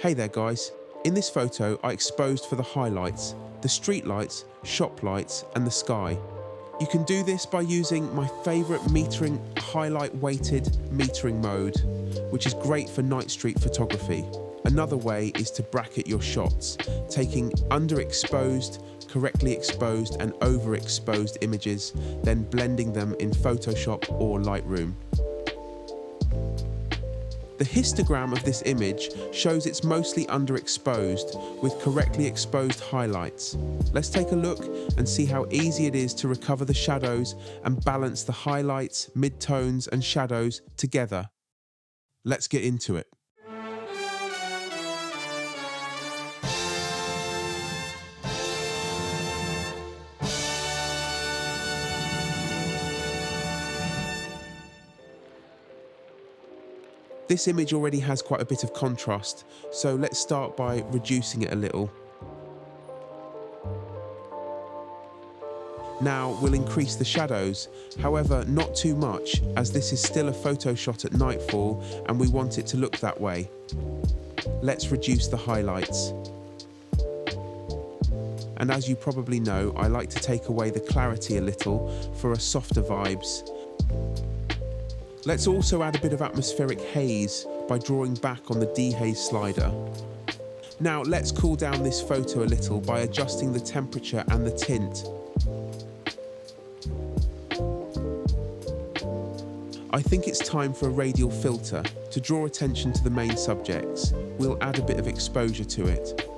Hey there guys, in this photo I exposed for the highlights, the street lights, shop lights and the sky. You can do this by using my favourite metering highlight weighted metering mode, which is great for night street photography. Another way is to bracket your shots, taking underexposed, correctly exposed and overexposed images, then blending them in Photoshop or Lightroom. The histogram of this image shows it's mostly underexposed with correctly exposed highlights. Let's take a look and see how easy it is to recover the shadows and balance the highlights, midtones and shadows together. Let's get into it. This image already has quite a bit of contrast, so let's start by reducing it a little. Now we'll increase the shadows, however not too much, as this is still a photo shot at nightfall and we want it to look that way. Let's reduce the highlights. And as you probably know, I like to take away the clarity a little for a softer vibes. Let's also add a bit of atmospheric haze by drawing back on the dehaze slider. Now let's cool down this photo a little by adjusting the temperature and the tint. I think it's time for a radial filter to draw attention to the main subjects. We'll add a bit of exposure to it.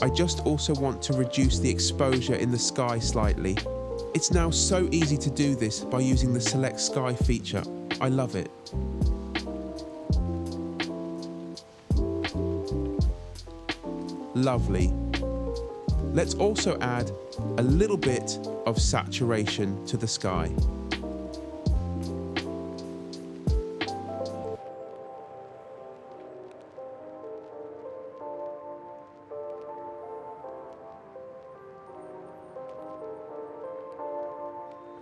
I just also want to reduce the exposure in the sky slightly. It's now so easy to do this by using the Select Sky feature. I love it. Lovely. Let's also add a little bit of saturation to the sky.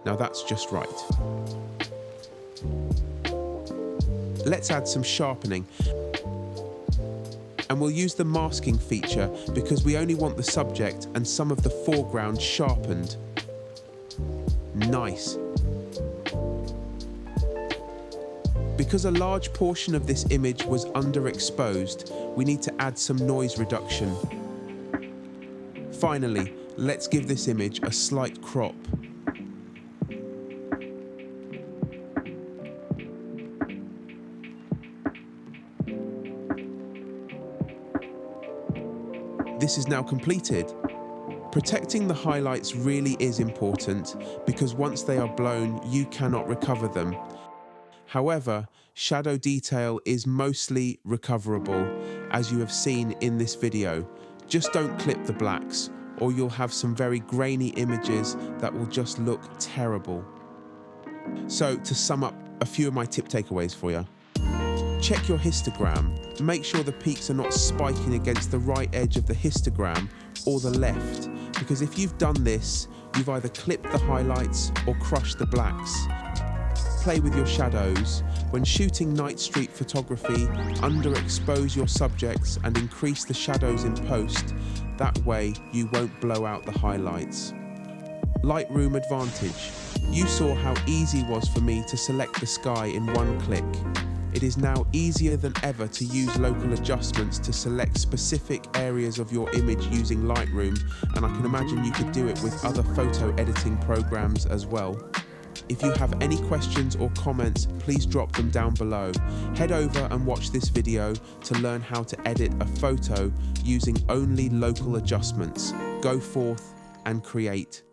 Now that's just right. Let's add some sharpening. And we'll use the masking feature because we only want the subject and some of the foreground sharpened. Nice. Because a large portion of this image was underexposed, we need to add some noise reduction. Finally, let's give this image a slight crop. This is now completed. Protecting the highlights really is important because once they are blown, you cannot recover them. However, shadow detail is mostly recoverable, as you have seen in this video. Just don't clip the blacks, or you'll have some very grainy images that will just look terrible. So to sum up a few of my tip takeaways for you. Check your histogram. Make sure the peaks are not spiking against the right edge of the histogram or the left, because if you've done this, you've either clipped the highlights or crushed the blacks. Play with your shadows. When shooting night street photography, underexpose your subjects and increase the shadows in post. That way, you won't blow out the highlights. Lightroom advantage. You saw how easy it was for me to select the sky in one click. It is now easier than ever to use local adjustments to select specific areas of your image using Lightroom, and I can imagine you could do it with other photo editing programs as well. If you have any questions or comments, please drop them down below. Head over and watch this video to learn how to edit a photo using only local adjustments. Go forth and create.